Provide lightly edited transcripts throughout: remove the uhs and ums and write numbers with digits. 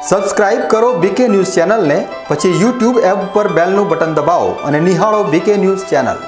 Subscribe કરો બીકે news ચેનલને, પછી YouTube એપ પર બેલનું બટન દબાવો અને નિહાળો બીકે ન્યૂઝ ચેનલ।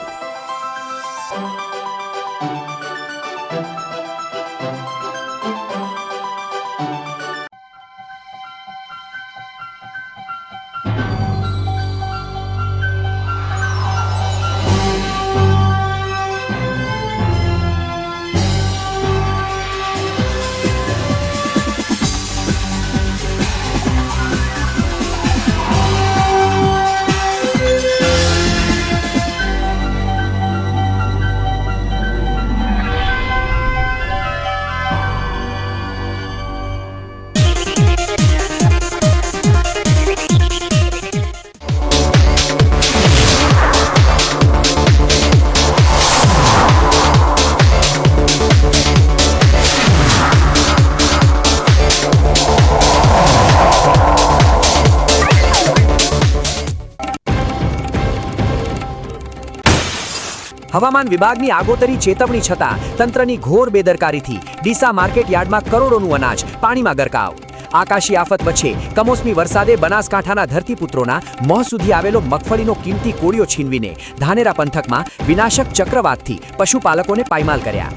હવામાન વિભાગની આગોતરી ચેતવણી છતાં તંત્રની ઘોર બેદરકારીથી ડીસા માર્કેટ યાર્ડમાં કરોડોનું અનાજ પાણીમાં ગરકાવ। આકાશી આફત વચ્ચે કમોસમી વરસાદે બનાસકાંઠાના ધરતીપુત્રોના મોં સુધી આવેલો મગફળીનો કિંમતી કોળિયો છીનવીને ધાનેરા પંથકમાં વિનાશક ચક્રવાતથી પશુપાલકોને પાયમાલ કર્યા।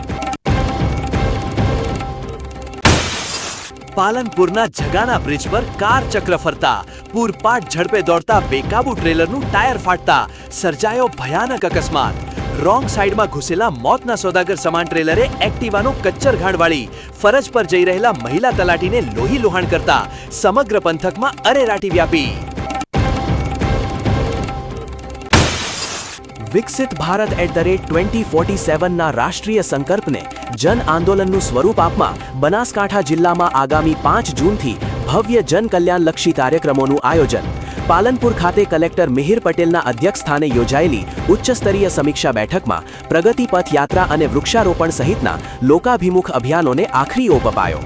પાલનપુરના જગાના બ્રિજ પર કાર ચક્ર ફરતા, પૂરપાટ ઝડપે દોડતા બેકાબુ ટ્રેલરનું ટાયર ફાટતા સર્જાયો ભયાનક અકસ્માત। રોંગ સાઈડમાં ઘૂસેલા મોતના સોદાગર સમાન ટ્રેલરે એક્ટિવાનો કચ્ચર ઘાણ વાળી ફરજ પર જઈ રહેલા મહિલા તલાટીને લોહી લુહાણ કરતા સમગ્ર પંથકમાં અરેરાટી વ્યાપી। વિકસિત ભારત @2047ના રાષ્ટ્રીય સંકલ્પને જન આંદોલનનું સ્વરૂપ આપવા બનાસકાંઠા જિલ્લામાં આગામી 5 જૂનથી ભવ્ય જનકલ્યાણલક્ષી કાર્યક્રમોનું આયોજન। પાલનપુર ખાતે કલેક્ટર મિહિર પટેલના અધ્યક્ષસ્થાને યોજાયેલી ઉચ્ચસ્તરીય સમીક્ષા બેઠકમાં પ્રગતિ પથ યાત્રા અને વૃક્ષારોપણ સહિતના લોકાભિમુખ અભિયાનોને આખરી ઓપ અપાયો।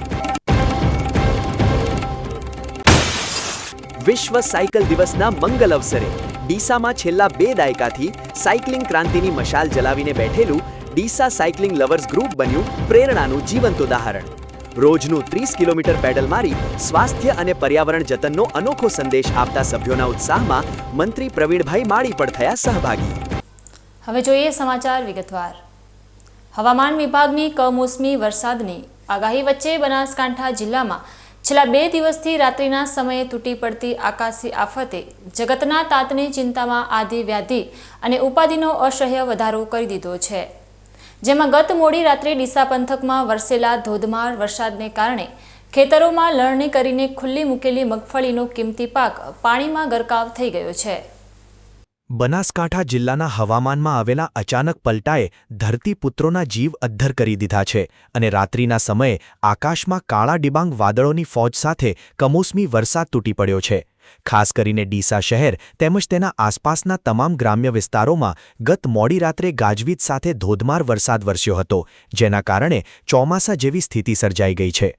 વિશ્વ સાયકલ દિવસના મંગલ અવસરે ડીસામાં છેલ્લા 2 દાયકાથી સાયકલિંગ ક્રાંતિની મશાલ જલાવીને બેઠેલું ડીસા સાયકલિંગ લવર્સ ગ્રુપ બન્યું પ્રેરણાનું જીવંત ઉદાહરણ। રોજનું 30 કિલોમીટર પેડલ મારી સ્વાસ્થ્ય અને પર્યાવરણ જતનનો અનોખો સંદેશ આપતા સભ્યોના ઉત્સાહમાં મંત્રી પ્રવીણભાઈ માળી પણ થયા સહભાગી। હવે જોઈએ સમાચાર વિગતવાર। હવામાન વિભાગની કમોસમી વરસાદની આગાહી વચ્ચે બનાસકાંઠા જિલ્લામાં છેલ્લા 2 દિવસથી રાત્રિના સમયે તૂટી પડતી આકાશી આફતે જગતના તાતને ચિંતામાં આદિ વ્યાધિ અને ઉપાધિનો અસહ્ય વધારો કરી દીધો છે, જેમાં ગત મોડી રાત્રે ડીસા પંથકમાં વરસેલા ધોધમાર વરસાદને કારણે ખેતરોમાં લણણી કરીને ખુલ્લી મૂકેલી મગફળીનો કિંમતી પાક પાણીમાં ગરકાવ થઈ ગયો છે। બનાસકાંઠા જિલ્લાના હવામાનમાં આવેલા અચાનક પલટાએ ધરતીપુત્રોના જીવ અદ્ધર કરી દીધા છે અને રાત્રિના સમયે આકાશમાં કાળા ડિબાંગ વાદળોની ફોજ સાથે કમોસમી વરસાદ તૂટી પડ્યો છે। ખાસ કરીને ડીસા શહેર તેમજ તેના આસપાસના તમામ ગ્રામ્ય વિસ્તારોમાં ગત મોડી રાત્રે ગાજવીજ સાથે ધોધમાર વરસાદ વરસ્યો હતો, જેના કારણે ચોમાસા જેવી સ્થિતિ સર્જાઈ ગઈ છે।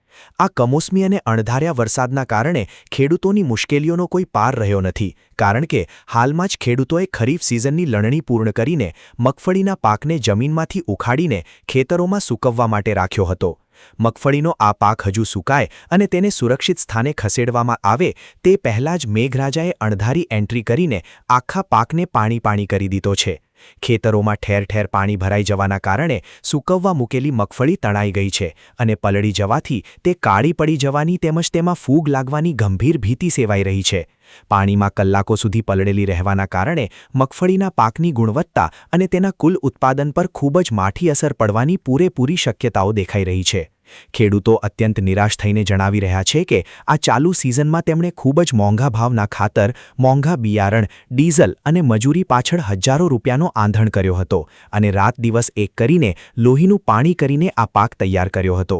આ કમોસમી અને અણધાર્યા વરસાદના કારણે ખેડૂતોની મુશ્કેલીઓનો કોઈ પાર રહ્યો નથી, કારણ કે હાલમાં જ ખેડૂતોએ ખરીફ સિઝનની લણણી પૂર્ણ કરીને મગફળીના પાકને જમીનમાંથી ઉખાડીને ખેતરોમાં સૂકવવા માટે રાખ્યો હતો। મગફળીનો આ પાક હજુ સુકાય અને તેને સુરક્ષિત સ્થાને ખસેડવામાં આવે તે પહેલાં જ મેઘરાજાએ અણધારી એન્ટ્રી કરીને આખા પાકને પાણી કરી દીધો છે। ખેતરોમાં ઠેર ઠેર પાણી ભરાઈ જવાના કારણે સૂકવવા મૂકેલી મગફળી તણાઈ ગઈ છે અને પલળી જવાથી તે કાળી પડી જવાની તેમજ તેમાં ફૂગ લાગવાની ગંભીર ભીતિ સેવાઈ રહી છે। પાણીમાં કલાકો સુધી પલળેલી રહેવાના કારણે મગફળીના પાકની ગુણવત્તા અને તેના કુલ ઉત્પાદન પર ખૂબ જ માઠી અસર પડવાની પૂરેપૂરી શક્યતાઓ દેખાઈ રહી છે। ખેડૂતો અત્યંત નિરાશ થઈને જણાવી રહ્યા છે કે આ ચાલુ સિઝનમાં તેમણે ખૂબ જ મોંઘા ભાવના ખાતર, મોંઘા બિયારણ, ડીઝલ અને મજૂરી પાછળ હજારો રૂપિયાનો આંધણ કર્યો હતો અને રાત દિવસ એક કરીને લોહીનું પાણી કરીને આ પાક તૈયાર કર્યો હતો।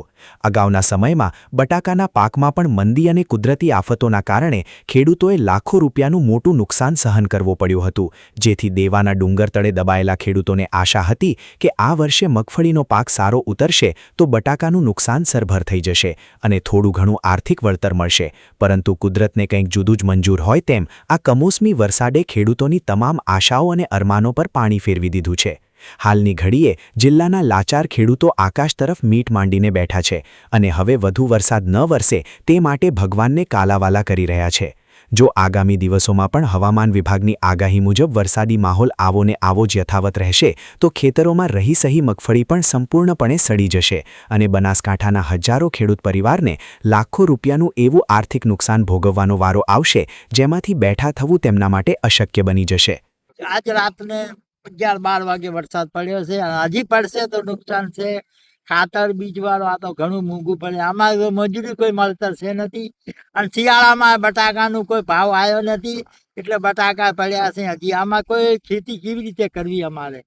અગાઉના સમયમાં બટાકાના પાકમાં પણ મંદી અને કુદરતી આફતોના કારણે ખેડૂતોએ લાખો રૂપિયાનું મોટું નુકસાન સહન કરવું પડ્યું હતું, જેથી દેવાના ડુંગર તળે દબાયેલા ખેડૂતોને આશા હતી કે આ વર્ષે મગફળીનો પાક સારો ઉતરશે તો બટાકાનું નુકસાન સરભર થઈ જશે અને થોડું ઘણું આર્થિક વળતર મળશે, પરંતુ કુદરતને કંઈક જુદું જ મંજૂર હોય તેમ આ કમોસમી વરસાદે ખેડૂતોની તમામ આશાઓ અને અરમાનો પર પાણી ફેરવી દીધું છે। હાલની ઘડીએ જિલ્લાના લાચાર ખેડૂતો આકાશ તરફ મીટ માંડીને બેઠા છે અને હવે વધુ વરસાદ ન વરસે તે માટે ભગવાનને કાલાવાલા કરી રહ્યા છે. જો આગામી દિવસોમાં પણ હવામાન વિભાગની આગાહી મુજબ વરસાદી માહોલ આવો ને આવો જ યથાવત રહેશે તો ખેતરોમાં રહી સહી મગફળી પણ સંપૂર્ણપણે સડી જશે અને બનાસકાંઠાના હજારો ખેડૂત પરિવારને લાખો રૂપિયાનું એવું આર્થિક નુકસાન ભોગવવાનો વારો આવશે જેમાંથી બેઠા થવું તેમના માટે અશક્ય બની જશે. આજ રાતને 11-12 વાગે વરસાદ પડ્યો છે અને હજી પડશે તો નુકસાન છે. ખાતર બીજવાળો આ તો ઘણું મોંઘું પડે. આમાં મજૂરી કોઈ મળતર છે નથી અને શિયાળામાં બટાકાનું કોઈ ભાવ આવ્યો નથી એટલે બટાકા પડ્યા છે. હજી આમાં કોઈ ખેતી કેવી રીતે કરવી? અમારે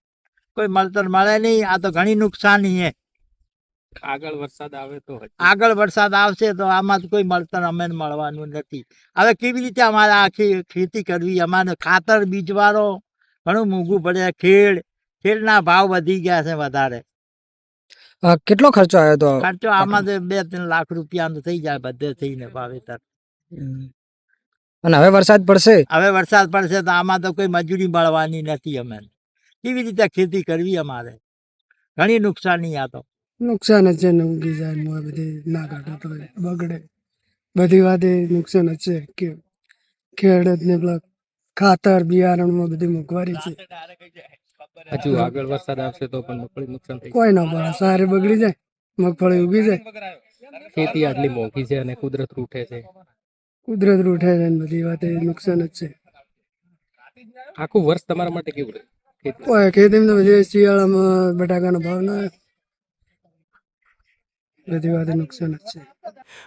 કોઈ મળતર મળે નહીં. આ તો ઘણી નુકસાની છે. આગળ વરસાદ આવે તો આગળ વરસાદ આવશે તો આમાં કોઈ મળતર અમે મળવાનું નથી. હવે કેવી રીતે અમારે આખી ખેતી કરવી? અમારે ખાતર બીજવાળો ઘણું મોંઘું પડે. ખેડના ભાવ વધી ગયા છે વધારે. કેટલો ખર્ચો આવ્યો તો? ખર્ચો આમાં 2-3 લાખ રૂપિયાનો થઈ જાય બધે થઈને વાવેતર. અને હવે વરસાદ પડશે? હવે વરસાદ પડશે તો આમાં તો કોઈ મજૂરી મળવાની નથી. અમે કેવી રીતે ખેતી કરવી? અમારે ઘણી નુકસાની. આ તો નુકસાન જ છે ને, ઉગી જાય બધી ના કાઢે તો બગડે. બધી વાતે નુકસાન જ છે કે ખેડૂતને પેલા ખાતર બિયારણમાં બધી મોંઘવારી છે. હજુ આગળ વરસાદ આવશે તો પણ મગફળી નુકસાન થઈ કોઈ ના પડે, સારી બગડી જાય, મગફળી ઉગી જાય. ખેતી આટલી મોંઘી છે અને કુદરત રૂઠે છે. કુદરત રૂઠે છે ને બધી વાતે નુકસાન જ છે. આખું વર્ષ તમારા માટે કેવું રહે? કોઈ ખેતીમાં તો બધી શિયાળામાં બટાકાનો ભાવ ના બધી વાતે નુકસાન જ છે.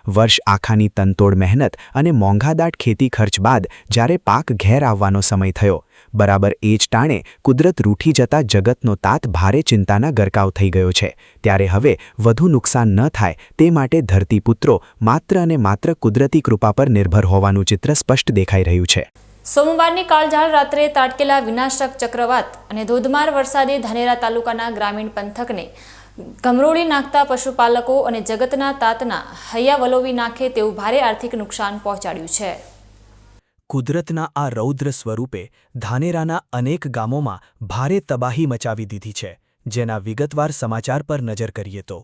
વર્ષ આખાની તનતોડ મહેનત અને મોંઘાદાટ ખેતી ખર્ચ બાદ જ્યારે પાક ઘેર આવવાનો સમય થયો, બરાબર એ જ ટાણે કુદરત રૂઠી જતા જગતનો તાત ભારે ચિંતાના ગરકાવ થઈ ગયો છે. ત્યારે હવે વધુ નુકસાન ન થાય તે માટે ધરતીપુત્રો માત્ર અને માત્ર કુદરતી કૃપા પર નિર્ભર હોવાનું ચિત્ર સ્પષ્ટ દેખાઈ રહ્યું છે. સોમવારની કાળઝાળ રાત્રે ત્રાટકેલા વિનાશક ચક્રવાત અને ધોધમાર વરસાદે ધાનેરા તાલુકાના ગ્રામીણ પંથકને ગમરોળી નાખતા પશુપાલકો અને જગતના તાતના હૈયા વલોવી નાખે તેવું ભારે આર્થિક નુકસાન પહોંચાડ્યું છે. કુદરતના આ રૌદ્ર સ્વરૂપે ધાનેરાના અનેક ગામોમાં ભારે તબાહી મચાવી દીધી છે. જેના વિગતવાર સમાચાર પર નજર કરીએ તો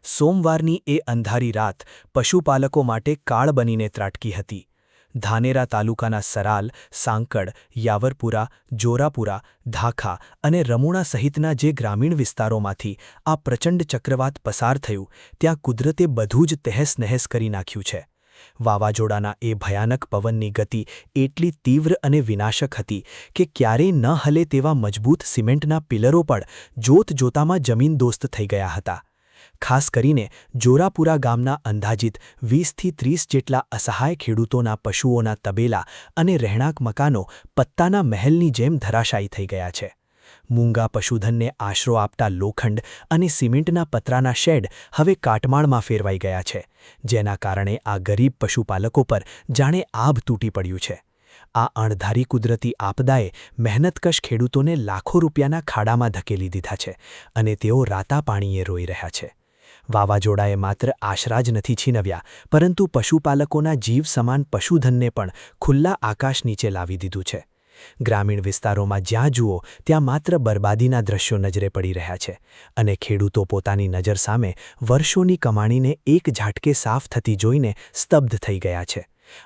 સોમવારની એ અંધારી રાત પશુપાલકો માટે કાળ બનીને ત્રાટકી હતી. ધાનેરા તાલુકાના સરાલ, સાંકડ, યાવરપુરા, જોરાપુરા, ધાખા અને રમુણા સહિતના જે ગ્રામીણ વિસ્તારોમાંથી આ પ્રચંડ ચક્રવાત પસાર થયું ત્યાં કુદરતે બધું જ તહેસ-નહેસ કરી નાખ્યું છે. વાવાઝોડાના એ ભયાનક પવનની ગતિ એટલી તીવ્ર અને વિનાશક હતી કે ક્યારેય ન હલે તેવા મજબૂત સિમેન્ટના પિલરો પણ જોતજોતામાં જમીનદોસ્ત થઈ ગયા હતા. ખાસ કરીને જોરાપુરા ગામના અંદાજિત 20થી 30 જેટલા અસહાય ખેડૂતોના પશુઓના તબેલા અને રહેણાંક મકાનો પત્તાના મહેલની જેમ ધરાશાયી થઈ ગયા છે. મૂંગા પશુધનને આશરો આપતા લોખંડ અને સિમેન્ટના પતરાના શેડ હવે કાટમાળમાં ફેરવાઈ ગયા છે, જેના કારણે આ ગરીબ પશુપાલકો પર જાણે આભ તૂટી પડ્યું છે. આ અણધારી કુદરતી આપદાએ મહેનતકશ ખેડૂતોને લાખો રૂપિયાના ખાડામાં ધકેલી દીધા છે અને તેઓ રાતા પાણીએ રોઈ રહ્યા છે. વાવાઝોડાએ માત્ર આશરા જ નથી છીનવ્યા, પરંતુ પશુપાલકોના જીવ સમાન પશુધનને પણ ખુલ્લા આકાશ નીચે લાવી દીધું છે. ગ્રામીણ વિસ્તારોમાં જ્યાં જુઓ ત્યાં માત્ર બરબાદીના દ્રશ્યો નજરે પડી રહ્યા છે અને ખેડૂતો પોતાની નજર સામે વર્ષોની કમાણીને એક ઝાટકે સાફ થતી જોઈને સ્તબ્ધ થઈ ગયા છે.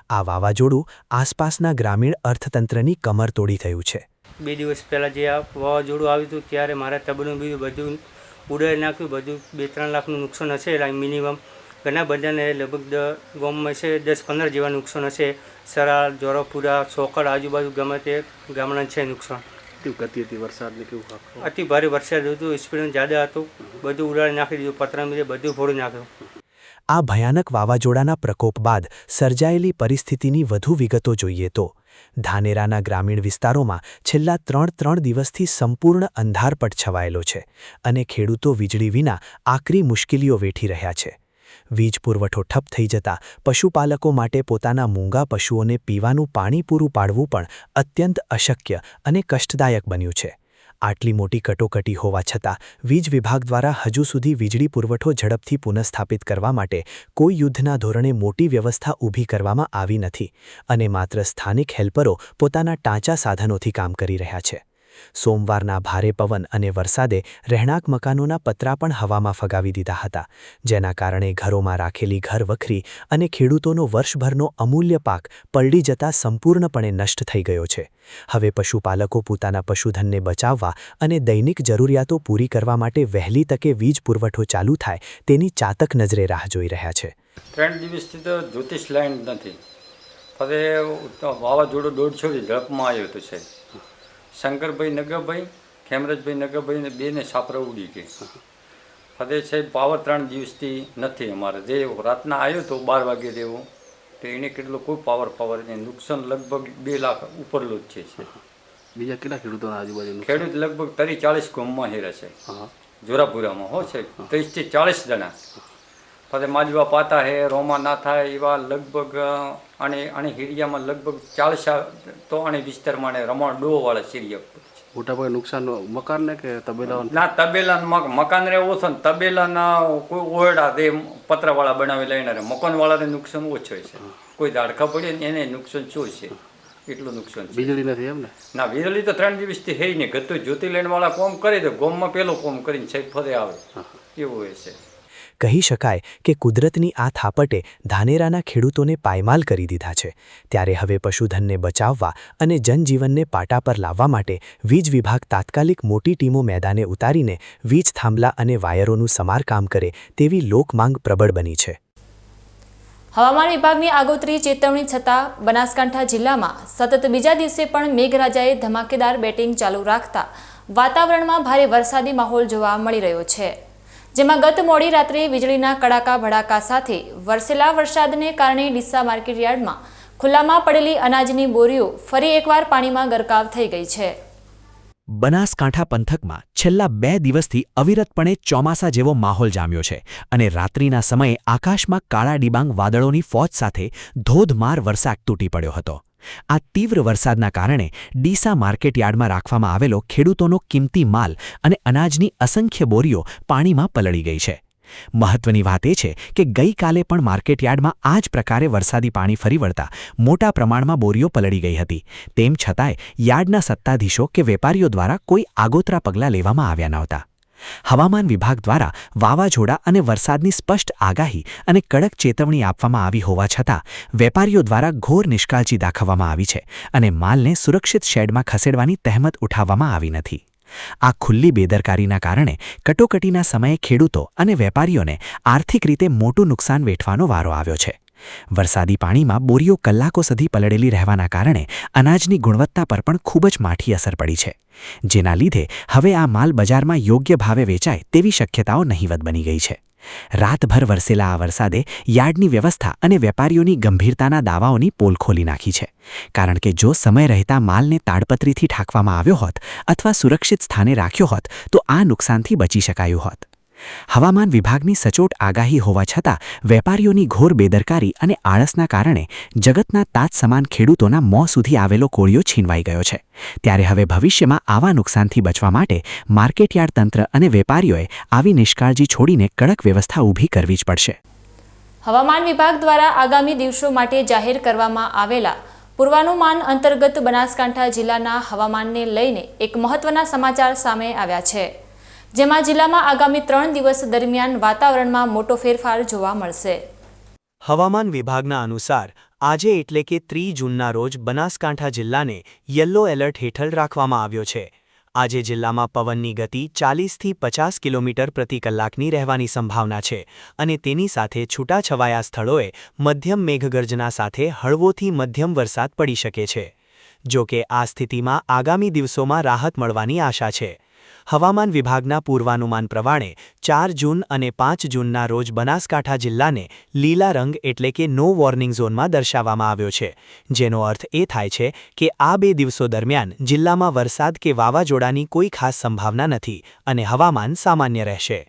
આ વાવાઝોડું આસપાસના ગ્રામીણ અર્થતંત્રની કમર તોડી થયું છે. 2 દિવસ પહેલાં જે આ વાવાઝોડું આવ્યું હતું ત્યારે મારા તબનું બધું ઉડાવી નાખ્યું. બધું 2-3 લાખનું નુકસાન હશે મિનિમમ. ઘણા બધાને લગભગ ગામમાં છે 10-15 જેવા નુકસાન હશે. સરાલ, જોરાપુરા, ચોકડ આજુબાજુ ગમે તે ગામડા છે નુકસાન. ગતિ હતી વરસાદની કેવું? અતિ ભારે વરસાદ હતું, સ્પીડ જ્યાદા હતું, બધું ઉડાડી નાખી દીધું, પતરા બધું ફોડી નાખ્યું. આ ભયાનક વાવાઝોડાના પ્રકોપ બાદ સર્જાયેલી પરિસ્થિતિની વધુ વિગતો જોઈએ તો ધાનેરાના ગ્રામીણ વિસ્તારોમાં છેલ્લા 3 દિવસથી સંપૂર્ણ અંધારપટ છવાયેલો છે અને ખેડૂતો વીજળી વિના આકરી મુશ્કેલીઓ વેઠી રહ્યા છે. વીજ પુરવઠો ઠપ થઈ જતા પશુપાલકો માટે પોતાના મૂંગા પશુઓને પીવાનું પાણી પૂરું પાડવું પણ અત્યંત અશક્ય અને કષ્ટદાયક બન્યું છે. આટલી મોટી કટોકટી હોવા છતાં વીજ વિભાગ દ્વારા હજુ સુધી વીજળી પુરવઠો ઝડપથી પુનઃસ્થાપિત કરવા માટે કોઈ યુદ્ધના ધોરણે મોટી વ્યવસ્થા ઊભી કરવામાં આવી નથી અને માત્ર સ્થાનિક હેલ્પરો પોતાના ટાંચા સાધનોથી કામ કરી રહ્યા છે. સોમવારના ભારે પવન અને વરસાદે રહેણાંક મકાનોના પતરા પણ હવામાં ફગાવી દીધા હતા, જેના કારણે ઘરોમાં રાખેલી ઘરવખરી અને ખેડૂતોનો વર્ષભરનો અમૂલ્ય પાક પલળી જતા સંપૂર્ણપણે નષ્ટ થઈ ગયો છે. હવે પશુપાલકો પોતાના પશુધનને બચાવવા અને દૈનિક જરૂરિયાતો પૂરી કરવા માટે વહેલી તકે વીજ પુરવઠો ચાલુ થાય તેની ચાતક નજરે રાહ જોઈ રહ્યા છે. 3 દિવસથી તો જ્યોતિષ લાઈન નથી. ફરે વાવાઝોડું 150 ઝડપમાં આવ્યો તો છે. શંકરભાઈ નગરભાઈ, ખેમરજભાઈ નગરભાઈ ને બેને સાપરા ઉડી ગઈ. ફરે છે પાવર 3 દિવસથી નથી અમારે. જે રાતના આવ્યો તો 12 વાગે દેવો તો એને કેટલો કોઈ પાવર ને નુકસાન લગભગ 2 લાખ ઉપરલું જ છે. બીજા કેટલા ખેડૂતોના આજુબાજુ ખેડૂત લગભગ 30-40 ગામમાં હેરે છે. જોરાપુરામાં હો છે 30 થી 40 જણા. પછી માજવા પાતા હે, રોમા ના થાય એવા લગભગ આને હિરિયામાં લગભગ 40 તો આને વિસ્તારમાં રમણ ડોવાળા સિરિયા મોટાભાગે નુકસાન મકાનને કે તબેલા? ના, તબેલા મકાન રે ઓછો ને તબેલાના કોઈ ઓરડા તે પતરાવાળા બનાવેલા એના મકાનવાળાને નુકસાન ઓછો છે. કોઈ ઝાડખા પડે ને એને નુકસાન શું છે એટલું નુકસાન છે. વીજળી નથી એમ ને? ના, વીજળી તો 3 દિવસથી હે ને. ગતું જ્યોતિર્લિંગવાળા કોમ કરી દે, ગોમમાં પેલો કોમ કરીને સાહેબ ફરે આવે એવું હોય છે. કહી શકાય કે કુદરતની આ થાપટે ધાનેરાના ખેડૂતોને પાયમાલ કરી દીધા છે. ત્યારે હવે પશુધનને બચાવવા અને જનજીવનને પાટા પર લાવવા માટે વીજ વિભાગ તાત્કાલિક મોટી ટીમો મેદાને ઉતારીને વીજ થાંભલા અને વાયરોનું સમારકામ કરે તેવી લોકમાંગ પ્રબળ બની છે. હવામાન વિભાગની આગોતરી ચેતવણી છતાં બનાસકાંઠા જિલ્લામાં સતત બીજા દિવસે પણ મેઘરાજાએ ધમાકેદાર બેટિંગ ચાલુ રાખતા વાતાવરણમાં ભારે વરસાદી માહોલ જોવા મળી રહ્યો છે. જેમાં ગત મોડી રાત્રે વીજળીના કડાકા ભડાકા સાથે વરસેલા વરસાદને કારણે ડીસા માર્કેટયાર્ડમાં ખુલ્લામાં પડેલી અનાજની બોરીઓ ફરી એકવાર પાણીમાં ગરકાવ થઈ ગઈ છે. બનાસકાંઠા પંથકમાં છેલ્લા 2 દિવસથી અવિરતપણે ચોમાસા જેવો માહોલ જામ્યો છે અને રાત્રિના સમયે આકાશમાં કાળા ડિબાંગ વાદળોની ફોજ સાથે ધોધમાર વરસાદ તૂટી પડ્યો હતો. આ તીવ્ર વરસાદના કારણે ડીસા માર્કેટયાર્ડમાં રાખવામાં આવેલો ખેડૂતોનો કિંમતી માલ અને અનાજની અસંખ્ય બોરીઓ પાણીમાં પલળી ગઈ છે. મહત્વની વાત એ છે કે ગઈકાલે પણ માર્કેટયાર્ડમાં આ જ પ્રકારે વરસાદી પાણી ફરી વળતા મોટા પ્રમાણમાં બોરીઓ પલળી ગઈ હતી. તેમ છતાંય યાર્ડના સત્તાધીશો કે વેપારીઓ દ્વારા કોઈ આગોતરા પગલાં લેવામાં આવ્યા નહોતા. હવામાન વિભાગ દ્વારા વાવાઝોડા અને વરસાદની સ્પષ્ટ આગાહી અને કડક ચેતવણી આપવામાં આવી હોવા છતાં વેપારીઓ દ્વારા ઘોર નિષ્કાળજી દાખવવામાં આવી છે અને માલને સુરક્ષિત શેડમાં ખસેડવાની તહેમત ઉઠાવવામાં આવી નથી. આ ખુલ્લી બેદરકારીના કારણે કટોકટીના સમયે ખેડૂતો અને વેપારીઓને આર્થિક રીતે મોટું નુકસાન વેઠવાનો વારો આવ્યો છે. વરસાદી પાણીમાં બોરીઓ કલાકો સુધી પલળેલી રહેવાના કારણે અનાજની ગુણવત્તા પર પણ ખૂબ જ માઠી અસર પડી છે, જેના લીધે હવે આ માલ બજારમાં યોગ્ય ભાવે વેચાય તેવી શક્યતાઓ નહીવત બની ગઈ છે. રાતભર વરસેલા આ વરસાદે યાર્ડની વ્યવસ્થા અને વેપારીઓની ગંભીરતાના દાવાઓની પોલ ખોલી નાખી છે, કારણ કે જો સમય રહેતા માલને તાડપત્રીથી ઢાંકવામાં આવ્યો હોત અથવા સુરક્ષિત સ્થાને રાખ્યો હોત તો આ નુકસાનથી બચી શકાયું હોત. હવામાન વિભાગની સચોટ આગાહી હોવા છતાં વેપારીઓની ઘોર બેદરકારી અને આળસના કારણે જગતના તાજ સમાન ખેડૂતોના મોં સુધી આવેલો કોળિયો છીનવાઈ ગયો છે. ત્યારે હવે ભવિષ્યમાં આવા નુકસાનથી બચવા માટે માર્કેટયાર્ડ તંત્ર અને વેપારીઓએ આવી નિષ્કાળજી છોડીને કડક વ્યવસ્થા ઊભી કરવી જ પડશે. હવામાન વિભાગ દ્વારા આગામી દિવસો માટે જાહેર કરવામાં આવેલા પૂર્વાનુમાન અંતર્ગત બનાસકાંઠા જિલ્લાના હવામાનને લઈને એક મહત્વના સમાચાર સામે આવ્યા છે. જેમાં જિલ્લામાં આગામી 3 દિવસ દરમિયાન વાતાવરણમાં મોટો ફેરફાર જોવા મળશે. હવામાન વિભાગના અનુસાર આજે એટલે કે 3 જૂનના રોજ બનાસકાંઠા જિલ્લાને યલો એલર્ટ હેઠળ રાખવામાં આવ્યો છે. આજે જિલ્લામાં પવનની ગતિ 40થી 50 કિલોમીટર પ્રતિ કલાકની રહેવાની સંભાવના છે અને તેની સાથે છૂટાછવાયા સ્થળોએ મધ્યમ મેઘગર્જના સાથે હળવોથી મધ્યમ વરસાદ પડી શકે છે. જો કે આ સ્થિતિમાં આગામી દિવસોમાં રાહત મળવાની આશા છે. હવામાન વિભાગના પૂર્વાનુમાન પ્રમાણે 4 જૂન અને 5 જૂનના રોજ બનાસકાંઠા જિલ્લાને લીલા રંગ એટલે કે નો વોર્નિંગ ઝોનમાં દર્શાવવામાં આવ્યો છે, જેનો અર્થ એ થાય છે કે આ 2 દિવસો દરમિયાન જિલ્લામાં વરસાદ કે વાવાઝોડાની કોઈ ખાસ સંભાવના નથી અને હવામાન સામાન્ય રહેશે.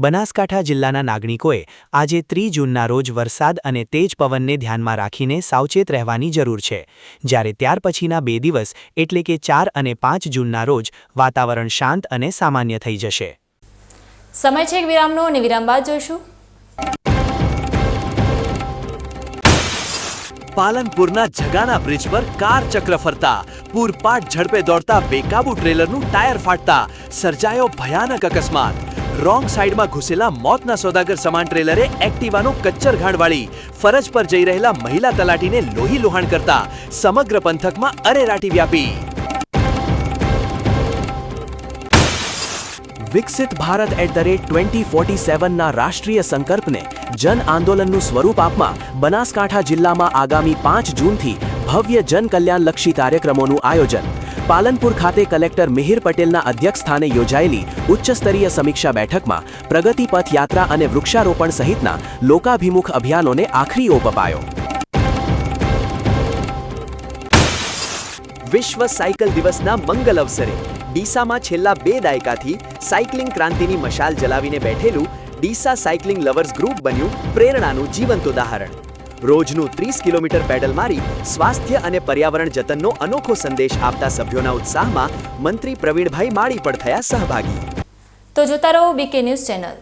બનાસકાંઠા જિલ્લાના નાગરિકોએ આજે 3 જૂનના રોજ વરસાદ અને તેજ પવનને ધ્યાનમાં રાખીને સાવચેત રહેવાની જરૂર છે, જ્યારે ત્યાર પછીના 2 દિવસ એટલે કે 4 અને 5 જૂનના રોજ વાતાવરણ શાંત અને સામાન્ય થઈ જશે. સમય છે એક વિરામનો અને વિરામ બાદ જોઈશું. પાલનપુરના જગાના બ્રિજ પર કાર ચક્ર ફરતા, પૂરપાટ ઝડપે દોડતા બેકાબુ ટ્રેલરનું ટાયર ફાટતા સર્જાયો ભયાનક અકસ્માત. રોંગ સાઈડમાં ઘૂસેલા મોતના સોદાગર સમાન ટ્રેલરે એક્ટિવાનો કચ્ચર ઘાણ વાળી ફરજ પર જઈ રહેલા મહિલા તલાટીને લોહી લુહાણ કરતા સમગ્ર પંથકમાં અરેરાટી વ્યાપી. વિકસિત ભારત @2047ના રાષ્ટ્રીય સંકલ્પને જન આંદોલનનું સ્વરૂપ આપવા બનાસકાંઠા જિલ્લામાં આગામી 5 જૂનથી ભવ્ય જનકલ્યાણલક્ષી કાર્યક્રમોનું આયોજન. પાલનપુર ખાતે કલેક્ટર મિહિર પટેલના અધ્યક્ષસ્થાને યોજાયેલી ઉચ્ચસ્તરીય સમીક્ષા બેઠકમાં પ્રગતિ પથ યાત્રા અને વૃક્ષારોપણ સહિતના લોકાભિમુખ અભિયાનોને આખરી ઓપ અપાયો. વિશ્વ સાયકલ દિવસના મંગલ અવસરે ડીસામાં છેલ્લા 2 દાયકાથી સાયકલિંગ ક્રાંતિની મશાલ જલાવીને બેઠેલું ડીસા સાયકલિંગ લવર્સ ગ્રુપ બન્યું પ્રેરણાનું જીવંત ઉદાહરણ. રોજનું 30 કિલોમીટર પેડલ મારી સ્વાસ્થ્ય અને પર્યાવરણ જતનનો અનોખો સંદેશ આપતા સભ્યોના ઉત્સાહમાં મંત્રી પ્રવીણભાઈ માળી પણ થયા સહભાગી. તો જોતા રહો બીકે ન્યૂઝ ચેનલ.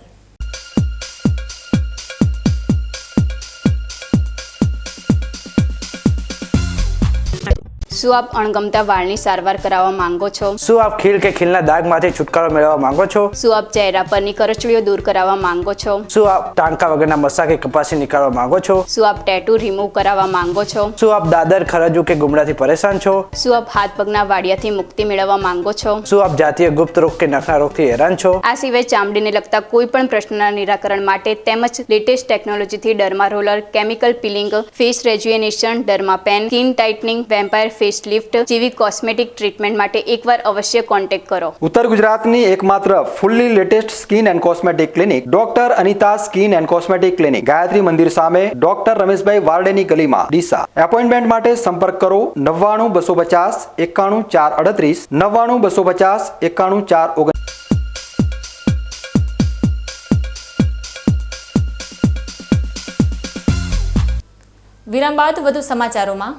શું આપ અણગમતા વાળની સારવાર કરાવવા માંગો છો? શું આપ ખીલ કે ખીલના દાગમાંથી છુટકારો મેળવવા માંગો છો? શું આપ ચહેરા પરની કરચલીઓ દૂર કરાવવા માંગો છો? શું આપ ટાંકા વગરના મસા કે કપાસી નીકાળવા માંગો છો? શું આપ ટેટુ રિમૂવ કરાવવા માંગો છો? શું આપ દાદર ખરજુ કે ગુમડાથી પરેશાન છો? શું આપ હાથ પગના વાડિયાથી મુક્તિ મેળવવા માંગો છો? શું આપ જાતીય ગુપ્ત રોગ કે નખના રોગથી હેરાન છો? આ સિવાય ચામડીને લગતા કોઈ પણ પ્રશ્નના નિરાકરણ માટે તેમજ લેટેસ્ટ ટેકનોલોજીથી derma roller, chemical peeling, face rejuvenation, derma pen, skin tightening, vampire face lift જેવી કોસ્મેટિક ટ્રીટમેન્ટ માટે એકવાર અવશ્ય કોન્ટેક્ટ કરો. ઉત્તર ગુજરાતની એકમાત્ર fully latest skin and cosmetic clinic doctor Anita skin and cosmetic clinic, Gayatri Mandir સામે, ડોક્ટર રમેશભાઈ વારડેની ગલીમાં, ડીસા. એપોઇન્ટમેન્ટ માટે સંપર્ક કરો 99 250 91 438 99 250 91 439. વિરામ બાદ વધુ સમાચારોમાં.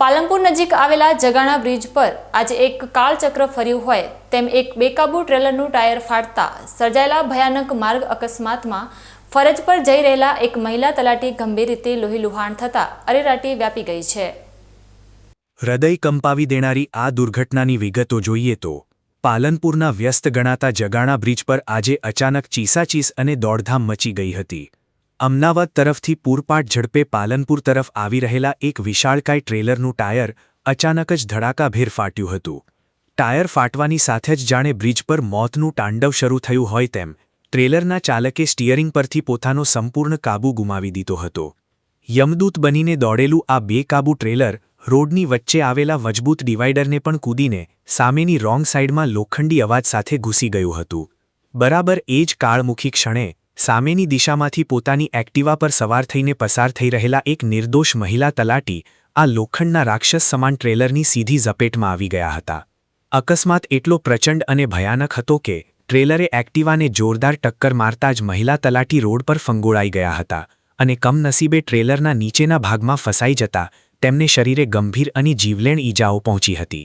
પાલનપુર નજીક આવેલા જગાણા બ્રિજ પર આજે એક કાળચક્ર ફર્યું હોય તેમ એક બેકાબુ ટ્રેલરનું ટાયર ફાટતા સર્જાયેલા ભયાનક માર્ગ અકસ્માતમાં ફરજ પર જઈ રહેલા એક મહિલા તલાટી ગંભીર રીતે લોહીલુહાણ થતા અરેરાટી વ્યાપી ગઈ છે. હૃદય કંપાવી દેનારી આ દુર્ઘટનાની વિગતો જોઈએ તો પાલનપુરના વ્યસ્ત ગણાતા જગાણા બ્રિજ પર આજે અચાનક ચીસાચીસ અને દોડધામ મચી ગઈ હતી. અમદાવાદ તરફથી પૂરપાટ ઝડપે પાલનપુર તરફ આવી રહેલા એક વિશાળકાય ટ્રેલરનું ટાયર અચાનક જ ધડાકાભેર ફાટ્યું હતું. ટાયર ફાટવાની સાથે જ જાણે બ્રિજ પર મોતનું તાંડવ શરૂ થયું હોય તેમ ટ્રેલરના ચાલકે સ્ટીયરિંગ પરથી પોતાનો સંપૂર્ણ કાબુ ગુમાવી દીધો હતો. યમદૂત બનીને દોડેલું આ બેકાબુ ટ્રેલર રોડની વચ્ચે આવેલા મજબૂત ડિવાઈડરને પણ કૂદીને સામેની રોંગ સાઈડમાં લોખંડી અવાજ સાથે ઘૂસી ગયું હતું. બરાબર એ જ કાળમુખી ક્ષણે સામેની દિશામાંથી પોતાની એક્ટિવા પર સવાર થઈને પસાર થઈ રહેલા એક નિર્દોષ મહિલા તલાટી આ લોખંડના રાક્ષસ સમાન ટ્રેલરની સીધી ઝપેટમાં આવી ગયા હતા. અકસ્માત એટલો પ્રચંડ અને ભયાનક હતો કે ટ્રેલરે એક્ટિવાને જોરદાર ટક્કર મારતા જ મહિલા તલાટી રોડ પર ફંગોળાઈ ગયા હતા અને કમનસીબે ટ્રેલરના નીચેના ભાગમાં ફસાઈ જતા તેમને શરીરે ગંભીર અને જીવલેણ ઈજાઓ પહોંચી હતી.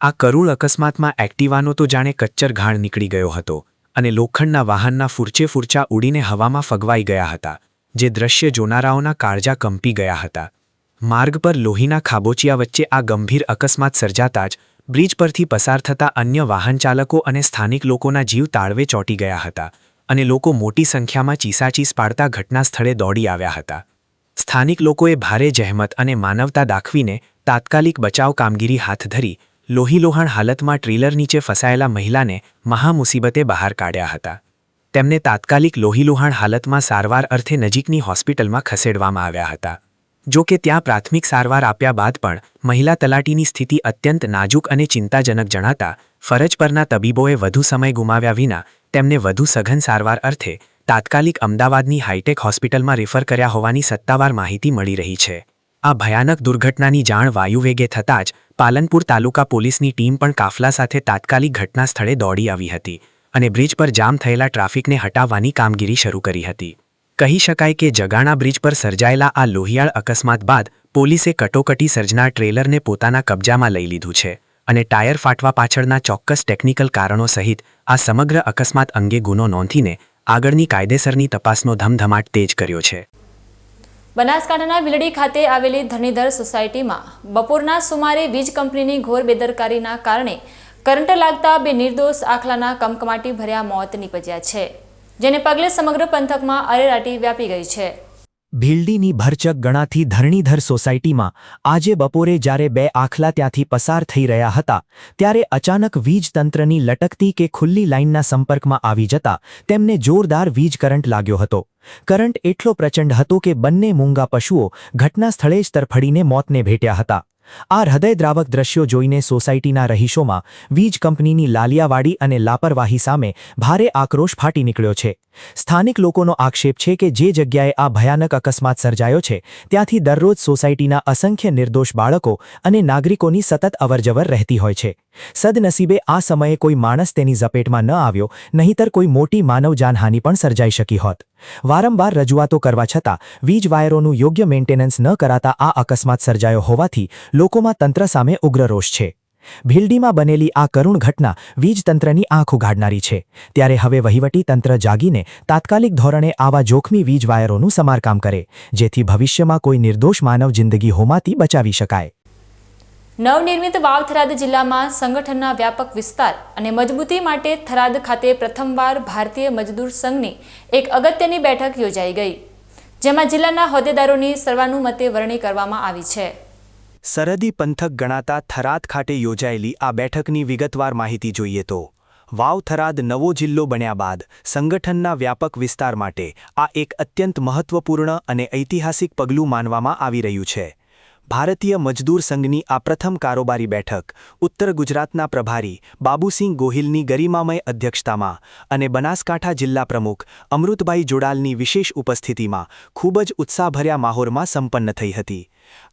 આ કરુણ અકસ્માતમાં એક્ટિવાનો તો જાણે કચ્ચર ઘાણ નીકળી ગયો હતો અને લોખંડના વાહનના ફૂરચા ઉડીને હવામાં ફગવાઈ ગયા હતા, જે દ્રશ્ય જોનારાઓના કાળજા કંપી ગયા હતા. માર્ગ પર લોહીના ખાબોચિયા વચ્ચે આ ગંભીર અકસ્માત સર્જાતા જ બ્રિજ પરથી પસાર થતા અન્ય વાહનચાલકો અને સ્થાનિક લોકોના જીવ તાળવે ચોંટી ગયા હતા અને લોકો મોટી સંખ્યામાં ચીસાચીસ પાડતા ઘટના સ્થળે દોડી આવ્યા હતા. સ્થાનિક લોકોએ ભારે જહેમત અને માનવતા દાખવીને તાત્કાલિક બચાવ કામગીરી હાથ ધરી લોહીલોહાણ હાલતમાં ટ્રેલર નીચે ફસાયેલા મહિલાને મહામુસીબતે બહાર કાઢ્યા હતા. તેમને તાત્કાલિક લોહીલુહાણ હાલતમાં સારવાર અર્થે નજીકની હોસ્પિટલમાં ખસેડવામાં આવ્યા હતા. જો કે ત્યાં પ્રાથમિક સારવાર આપ્યા બાદ પણ મહિલા તલાટીની સ્થિતિ અત્યંત નાજુક અને ચિંતાજનક જણાતા ફરજ પરના તબીબોએ વધુ સમય ગુમાવ્યા વિના તેમને વધુ સઘન સારવાર અર્થે તાત્કાલિક અમદાવાદની હાઈટેક હોસ્પિટલમાં રેફર કર્યા હોવાની સત્તાવાર માહિતી મળી રહી છે. આ ભયાનક દુર્ઘટનાની જાણ વાયુવેગે થતાં જ પાલનપુર તાલુકા પોલીસની ટીમ પણ કાફલા સાથે તાત્કાલિક ઘટના સ્થળે દોડી આવી હતી અને બ્રિજ પર જામ થયેલા ટ્રાફિકને હટાવવાની કામગીરી શરૂ કરી હતી. કહી શકાય કે જગાણા બ્રિજ પર સર્જાયેલા આ લોહિયાળ અકસ્માત બાદ પોલીસે કટોકટી સર્જનાર ટ્રેલરને પોતાના કબજામાં લઈ લીધું છે અને ટાયર ફાટવા પાછળના ચોક્કસ ટેકનિકલ કારણો સહિત આ સમગ્ર અકસ્માત અંગે ગુનો નોંધીને આગળની કાયદેસરની તપાસનો ધમધમાટ તેજ કર્યો છે. બનાસકાંઠાના ભીલડી ખાતે આવેલી ધરણીધર સોસાયટીમાં બપોરના સુમારે વીજ કંપનીની ઘોર બેદરકારીના કારણે કરંટ લાગતા બે નિર્દોષ આખલાના કમકમાટી ભર્યા મોત નીપજ્યા છે, જેને પગલે સમગ્ર પંથકમાં અરેરાટી વ્યાપી ગઈ છે. ભીલડીની ભરચક ગણાતી ધરણીધર સોસાયટીમાં આજે બપોરે જ્યારે બે આખલા ત્યાંથી પસાર થઈ રહ્યા હતા ત્યારે અચાનક વીજ તંત્રની લટકતી કે ખુલ્લી લાઇનના સંપર્કમાં આવી જતા તેમને જોરદાર વીજ કરંટ લાગ્યો હતો. કરંટ એટલો પ્રચંડ હતો કે બંને મૂંગા પશુઓ ઘટના સ્થળે જ તરફડીને મોતને ભેટ્યા હતા. આ હૃદયદ્રાવક દ્રશ્યો જોઈને સોસાયટીના રહીશોમાં વીજ કંપનીની લાલિયાવાડી અને લાપરવાહી સામે ભારે આક્રોશ ફાટી નીકળ્યો છે. સ્થાનિક લોકોનો આક્ષેપ છે કે જે જગ્યાએ આ ભયાનક અકસ્માત સર્જાયો છે ત્યાંથી દરરોજ સોસાયટીના અસંખ્ય નિર્દોષ બાળકો અને નાગરિકોની સતત અવરજવર રહેતી હોય છે. સદનસીબે આ સમયે કોઈ માણસ તેની ઝપેટમાં ન આવ્યો, નહીંતર કોઈ મોટી માનવ જાનહાનિ પણ સર્જાઈ શકી હોત. વારંવાર રજૂઆતો કરવા છતાં વીજ વાયરોનું યોગ્ય મેન્ટેનન્સ ન કરાતા આ અકસ્માત સર્જાયો હોવાથી લોકોમાં તંત્ર સામે ઉગ્ર રોષ છે. ભીલડીમાં બનેલી આ કરુણ ઘટના વીજતંત્રની આંખ ઉઘાડનારી છે. ત્યારે હવે વહીવટી તંત્ર જાગીને તાત્કાલિક ધોરણે આવા જોખમી વીજ વાયરોનું સમારકામ કરે, જેથી ભવિષ્યમાં કોઈ નિર્દોષ માનવ જિંદગી હોમાથી બચાવી શકાય. નવનિર્મિત વાવ થરાદ જિલ્લામાં સંગઠનના વ્યાપક વિસ્તાર અને મજબૂતી માટે થરાદ ખાતે પ્રથમવાર ભારતીય મજદૂર સંઘની એક અગત્યની બેઠક યોજાઈ ગઈ, જેમાં જિલ્લાના હોદ્દેદારોની સર્વાનુમતે વરણી કરવામાં આવી છે. સરહદી પંથક ગણાતા થરાદ ખાતે યોજાયેલી આ બેઠકની વિગતવાર માહિતી જોઈએ તો વાવ થરાદ નવો જિલ્લો બન્યા બાદ સંગઠનના વ્યાપક વિસ્તાર માટે આ એક અત્યંત મહત્વપૂર્ણ અને ઐતિહાસિક પગલું માનવામાં આવી રહ્યું છે. ભારતીય મજદૂર સંઘની આ પ્રથમ કારોબારી બેઠક ઉત્તર ગુજરાતના પ્રભારી બાબુસિંહ ગોહિલની ગરિમામય અધ્યક્ષતામાં અને બનાસકાંઠા જિલ્લા પ્રમુખ અમૃતભાઈ જોડાલની વિશેષ ઉપસ્થિતિમાં ખૂબ જ ઉત્સાહભર્યા માહોલમાં સંપન્ન થઈ હતી.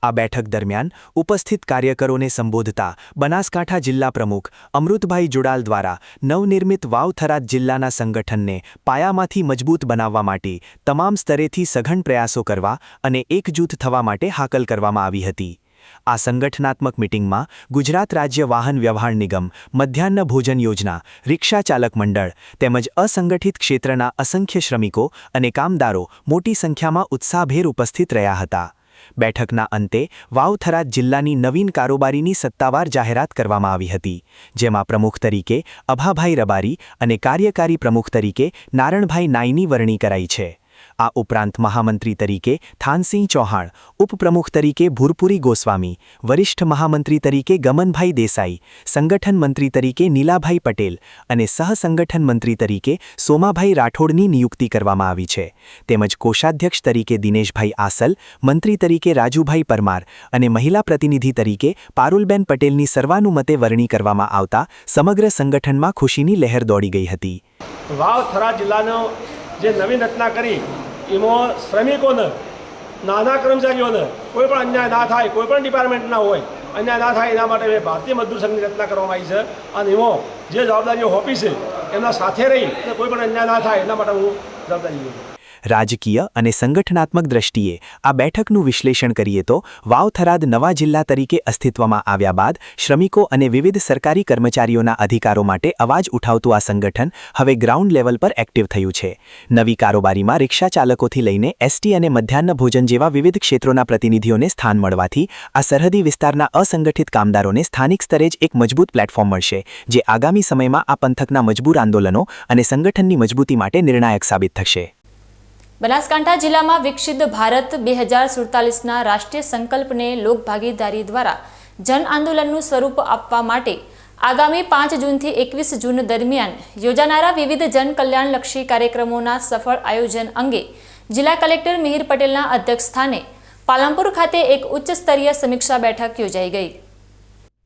આ બેઠક દરમિયાન ઉપસ્થિત કાર્યકરોને સંબોધતા બનાસકાંઠા જિલ્લા પ્રમુખ અમૃતભાઈ જોડાલ દ્વારા નવનિર્મિત વાવ થરાદ જિલ્લાના સંગઠનને પાયામાંથી મજબૂત બનાવવા માટે તમામ સ્તરેથી સઘન પ્રયાસો કરવા અને એકજૂથ થવા માટે હાકલ કરવામાં આવી હતી. આ સંગઠનાત્મક મિટિંગમાં ગુજરાત રાજ્ય વાહન વ્યવહાર નિગમ, મધ્યાહ્ન ભોજન યોજના, રિક્ષા ચાલક મંડળ તેમજ અસંગઠિત ક્ષેત્રના અસંખ્ય શ્રમિકો અને કામદારો મોટી સંખ્યામાં ઉત્સાહભેર ઉપસ્થિત રહ્યા હતા. બેઠકના અંતે વાવ થરાદ જિલ્લાની નવીન કારોબારીની સત્તાવાર જાહેરાત કરવામાં આવી હતી, જેમાં પ્રમુખ તરીકે અભાભાઈ રબારી અને કાર્યકારી પ્રમુખ તરીકે નારણભાઈ નાઈની વરણી કરાઈ છે. આ ઉપરાંત મહામંત્રી તરીકે થાનસિંહ ચૌહાણ, ઉપપ્રમુખ તરીકે ભૂરપુરી ગોસ્વામી, વરિષ્ઠ મહામંત્રી તરીકે ગમનભાઈ દેસાઈ, સંગઠન મંત્રી તરીકે નીલાભાઈ પટેલ અને સહસંગઠન મંત્રી તરીકે સોમાભાઈ રાઠોડની નિયુક્તિ કરવામાં આવી છે. તેમજ કોષાધ્યક્ષ તરીકે દિનેશભાઈ આસલ, મંત્રી તરીકે રાજુભાઈ પરમાર અને મહિલા પ્રતિનિધિ તરીકે પારુલબેન પટેલની સર્વાનુમતે વરણી કરવામાં આવતા સમગ્ર સંગઠનમાં ખુશીની લહેર દોડી ગઈ હતી. વાવ થરાદ જિલ્લાનો જે નવીન રચના કરી એમાં શ્રમિકોને, નાના કર્મચારીઓને કોઈ પણ અન્યાય ના થાય, કોઈ પણ ડિપાર્ટમેન્ટના હોય અન્યાય ના થાય એના માટે ભારતીય મજદૂર સંઘની રચના કરવામાં આવી છે. અને એમાં જે જવાબદારીઓ સોંપી છે એમના સાથે રહી અને કોઈ પણ અન્યાય ના થાય એના માટે હું જવાબદારી લઉં છું. રાજકીય અને સંગઠનાત્મક દ્રષ્ટિએ આ બેઠકનું વિશ્લેષણ કરીએ તો વાવ થરાદ નવા જિલ્લા તરીકે અસ્તિત્વમાં આવ્યા બાદ શ્રમિકો અને વિવિધ સરકારી કર્મચારીઓના અધિકારો માટે અવાજ ઉઠાવતું આ સંગઠન હવે ગ્રાઉન્ડ લેવલ પર એક્ટિવ થયું છે. નવી કારોબારીમાં રિક્ષા ચાલકોથી લઈને એસટી અને મધ્યાહ્ન ભોજન જેવા વિવિધ ક્ષેત્રોના પ્રતિનિધિઓને સ્થાન મળવાથી આ સરહદી વિસ્તારના અસંગઠિત કામદારોને સ્થાનિક સ્તરે જ એક મજબૂત પ્લેટફોર્મ મળશે, જે આગામી સમયમાં આ પંથકના મજબૂર આંદોલનો અને સંગઠનની મજબૂતી માટે નિર્ણાયક સાબિત થશે. બનાસકાંઠા જિલ્લામાં વિકસિત ભારત 2047ના રાષ્ટ્રીય સંકલ્પને લોકભાગીદારી દ્વારા જન આંદોલનનું સ્વરૂપ આપવા માટે આગામી 5 જૂનથી 21 જૂન દરમિયાન યોજાનારા વિવિધ જનકલ્યાણલક્ષી કાર્યક્રમોના સફળ આયોજન અંગે જિલ્લા કલેક્ટર મિહિર પટેલના અધ્યક્ષસ્થાને પાલનપુર ખાતે એક ઉચ્ચ સ્તરીય સમીક્ષા બેઠક યોજાઈ ગઈ.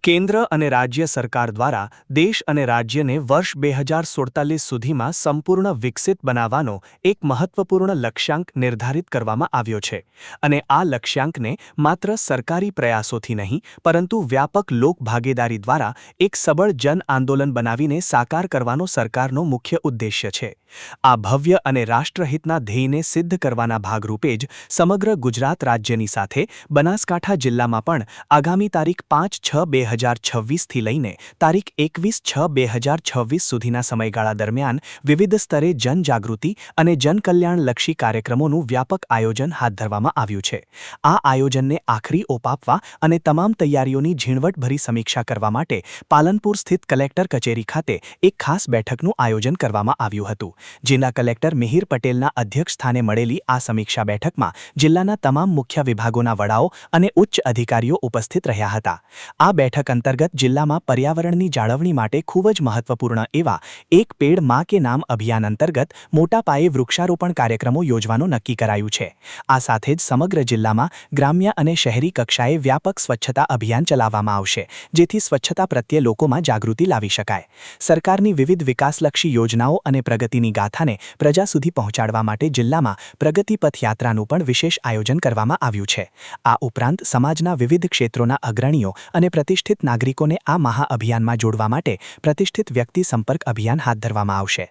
કેન્દ્ર અને રાજ્ય સરકાર દ્વારા દેશ અને રાજ્યને વર્ષ 2047 સુધીમાં સંપૂર્ણ વિકસિત બનાવવાનો એક મહત્વપૂર્ણ લક્ષ્યાંક નિર્ધારિત કરવામાં આવ્યો છે અને આ લક્ષ્યાંકને માત્ર સરકારી પ્રયાસોથી નહીં પરંતુ વ્યાપક લોકભાગીદારી દ્વારા એક સબળ જન આંદોલન બનાવીને સાકાર કરવાનો સરકારનો મુખ્ય ઉદ્દેશ્ય છે. આ ભવ્ય અને રાષ્ટ્રહિતના ધ્યેયને સિદ્ધ કરવાના ભાગરૂપે જ સમગ્ર ગુજરાત રાજ્યની સાથે બનાસકાંઠા જિલ્લામાં પણ આગામી તારીખ 5/6/2047 2026થી લઈને તારીખ 21/6/2026 સુધીના સમયગાળા દરમિયાન વિવિધ સ્તરે જનજાગૃતિ અને જનકલ્યાણલક્ષી કાર્યક્રમોનું વ્યાપક આયોજન હાથ ધરવામાં આવ્યું છે. આ આયોજનને આખરી ઓપ આપવા અને તમામ તૈયારીઓની ઝીણવટભરી સમીક્ષા કરવા માટે પાલનપુર સ્થિત કલેક્ટર કચેરી ખાતે એક ખાસ બેઠકનું આયોજન કરવામાં આવ્યું હતું. જિલ્લા કલેક્ટર મિહિર પટેલના અધ્યક્ષ સ્થાને મળેલી આ સમીક્ષા બેઠકમાં જિલ્લાના તમામ મુખ્ય વિભાગોના વડાઓ અને ઉચ્ચ અધિકારીઓ ઉપસ્થિત રહ્યા હતા. આ બેઠક અંતર્ગત જિલ્લામાં પર્યાવરણની જાળવણી માટે ખૂબ જ મહત્વપૂર્ણ એવા એક પેડ માં કે નામ અભિયાન અંતર્ગત મોટા પાયે વૃક્ષારોપણ કાર્યક્રમો યોજવાનું નક્કી કરાયું છે. આ સાથે જ સમગ્ર જિલ્લામાં ગ્રામ્ય અને શહેરી કક્ષાએ વ્યાપક સ્વચ્છતા અભિયાન ચલાવવામાં આવશે, જેથી સ્વચ્છતા પ્રત્યે લોકોમાં જાગૃતિ લાવી શકાય. સરકારની વિવિધ વિકાસલક્ષી યોજનાઓ અને પ્રગતિની ગાથાને પ્રજા સુધી પહોંચાડવા માટે જિલ્લામાં પ્રગતિ પથ યાત્રાનું પણ વિશેષ આયોજન કરવામાં આવ્યું છે. આ ઉપરાંત સમાજના વિવિધ ક્ષેત્રોના અગ્રણીઓ અને પ્રતિષ્ઠિત નાગરિકોને આ મહાઅભિયાનમાં જોડવા માટે પ્રતિષ્ઠિત વ્યક્તિ સંપર્ક અભિયાન હાથ ધરવામાં આવશે.